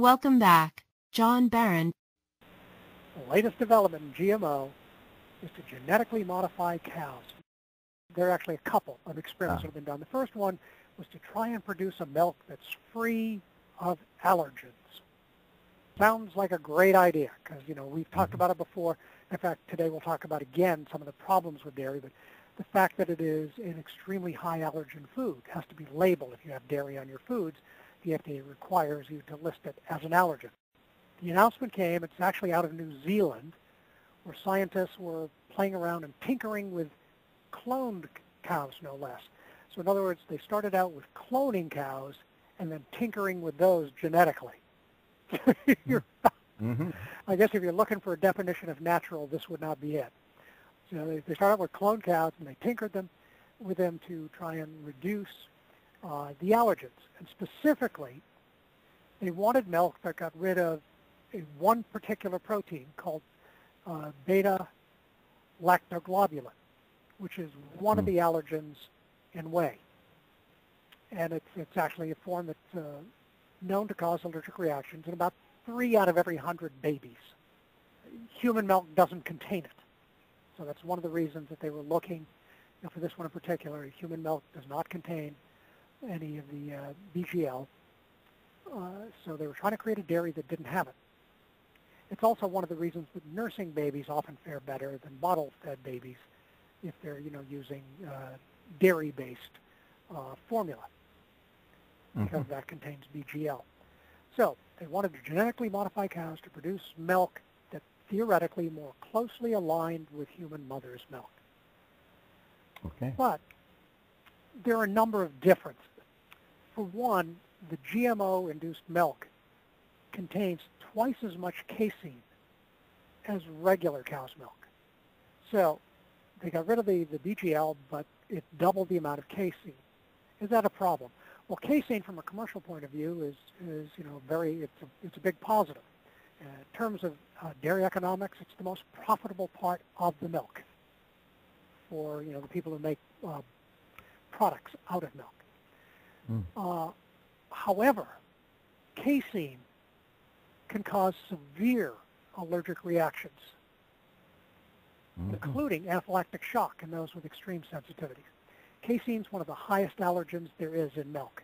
Welcome back, John Barron. The latest development in GMO is to genetically modify cows. There are actually a couple of experiments that have been done. The first one was to try and produce a milk that's free of allergens. Sounds like a great idea because, we've talked about it before. In fact, today we'll talk about again some of the problems with dairy, but the fact that it is an extremely high allergen food has to be labeled. If you have dairy on your foods, the FDA requires you to list it as an allergen. The announcement came, it's actually out of New Zealand, where scientists were playing around and tinkering with cloned cows, no less. So in other words, they started out with cloning cows and then tinkering with those genetically. I guess if you're looking for a definition of natural, this would not be it. So they started out with cloned cows and they tinkered with them to try and reduce the allergens. And specifically, they wanted milk that got rid of one particular protein called beta-lactoglobulin, which is one of the allergens in whey. And it's actually a form that's known to cause allergic reactions in about 3 out of every 100 babies. Human milk doesn't contain it. So that's one of the reasons that they were looking, for this one in particular. Human milk does not contain any of the BGL. So they were trying to create a dairy that didn't have it. It's also one of the reasons that nursing babies often fare better than bottle-fed babies if they're, using dairy-based formula, because that contains BGL. So they wanted to genetically modify cows to produce milk that theoretically more closely aligned with human mother's milk. Okay. But there are a number of differences. For one, the GMO-induced milk contains twice as much casein as regular cow's milk. So they got rid of the BGL, but it doubled the amount of casein. Is that a problem? Well, casein from a commercial point of view is it's a big positive. In terms of dairy economics, it's the most profitable part of the milk for the people who make products out of milk. However, casein can cause severe allergic reactions, including anaphylactic shock in those with extreme sensitivities. Casein is one of the highest allergens there is in milk.